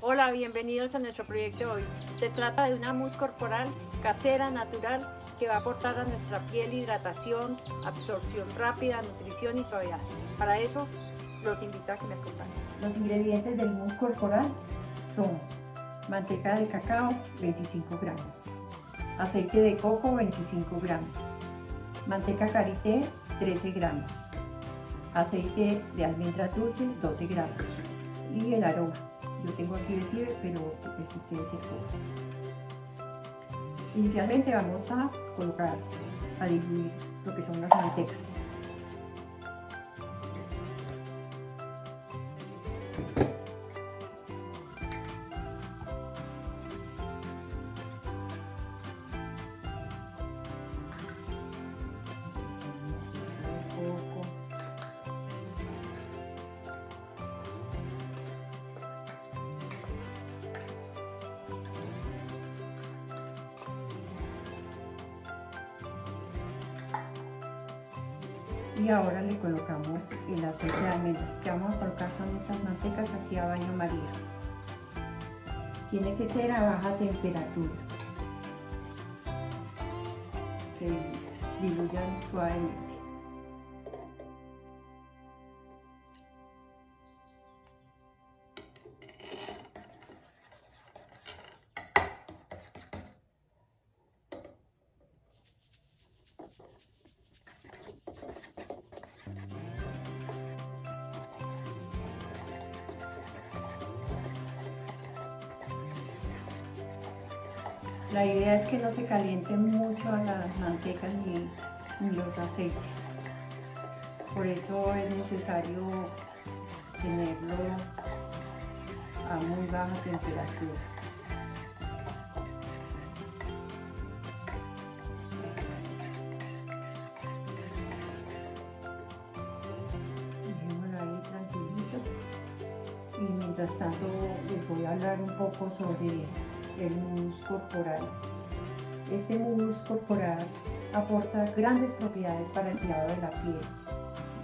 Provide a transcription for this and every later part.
Hola, bienvenidos a nuestro proyecto de hoy. Se trata de una mousse corporal casera, natural, que va a aportar a nuestra piel hidratación, absorción rápida, nutrición y suavidad. Para eso, los invito a que me acompañen. Los ingredientes del mousse corporal son manteca de cacao 25 gramos, aceite de coco 25 gramos, manteca karité 13 gramos, aceite de almendras dulces 12 gramos y el aroma. Yo tengo aquí vetiver, pero pues ustedes escogen. Inicialmente vamos a colocar, a diluir lo que son las mantecas. Y ahora le colocamos el aceite de almendras. Que vamos a colocar son estas mantecas aquí a baño María. Tiene que ser a baja temperatura, que diluyan suavemente. La idea es que no se calienten mucho a las mantecas ni los aceites. Por eso es necesario tenerlo a muy baja temperatura. Dejémoslo ahí tranquilito. Y mientras tanto les voy a hablar un poco sobre el mousse corporal. Este mousse corporal aporta grandes propiedades para el cuidado de la piel.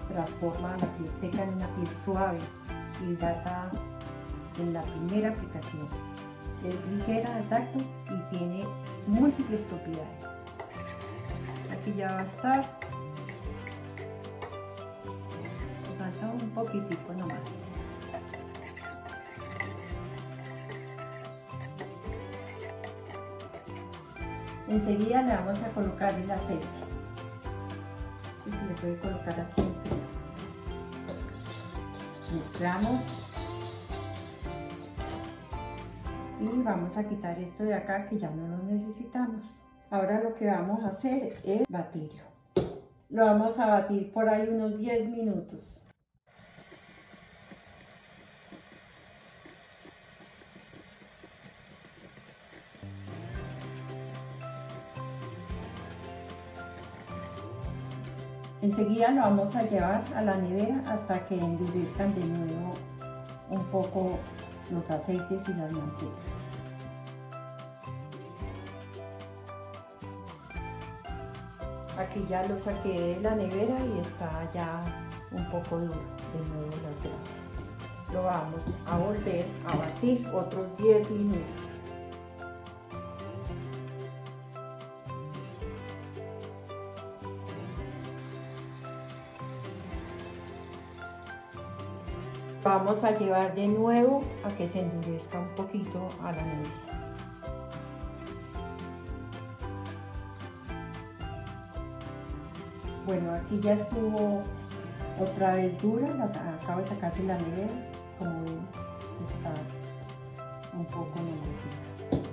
Transforma la piel seca en una piel suave, hidrata en la primera aplicación. Es ligera de tacto y tiene múltiples propiedades. Aquí ya va a estar. Falta un poquitico nomás. Enseguida le vamos a colocar el aceite. Se le puede colocar aquí. Mezclamos. Y vamos a quitar esto de acá que ya no lo necesitamos. Ahora lo que vamos a hacer es batirlo. Lo vamos a batir por ahí unos 10 minutos. Enseguida lo vamos a llevar a la nevera hasta que endurezcan de nuevo un poco los aceites y las mantecas. Aquí ya lo saqué de la nevera y está ya un poco duro de nuevo las grasas. Lo vamos a volver a batir otros 10 minutos. Vamos a llevar de nuevo a que se endurezca un poquito a la nevera. Bueno, aquí ya estuvo otra vez dura, las acabo de sacar de la nevera, como ven, está un poco negrita.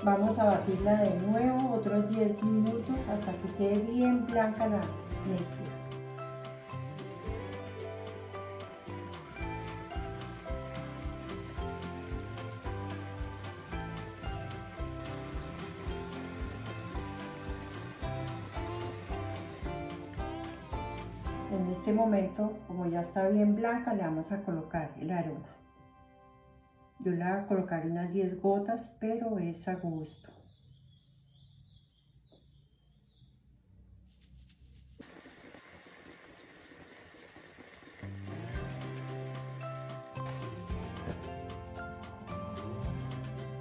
Vamos a batirla de nuevo otros 10 minutos hasta que quede bien blanca la mezcla. En este momento, como ya está bien blanca, le vamos a colocar el aroma. Yo le voy a colocar unas 10 gotas, pero es a gusto.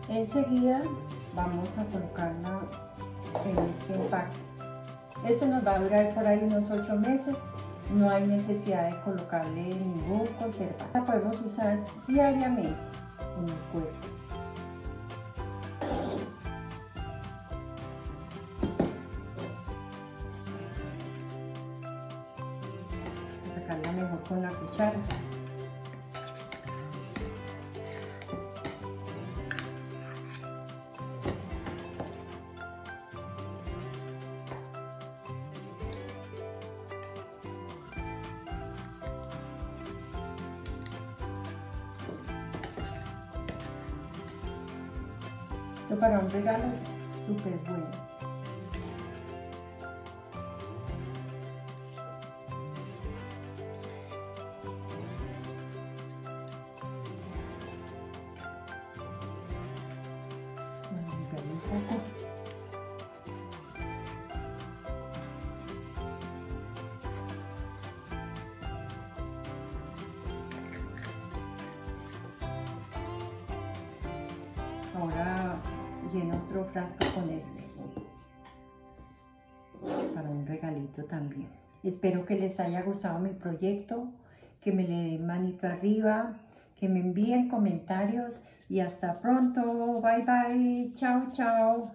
Enseguida vamos a colocarla en este empaque. Esto nos va a durar por ahí unos 8 meses. No hay necesidad de colocarle ningún conservante. La podemos usar diariamente en el cuerpo. Sacarla mejor con la cuchara. Esto para un regalo es súper bueno. Ahora lleno otro frasco con este para un regalito también. Espero que les haya gustado mi proyecto, que me le den manito arriba, que me envíen comentarios y hasta pronto. Bye bye. Chao, chao.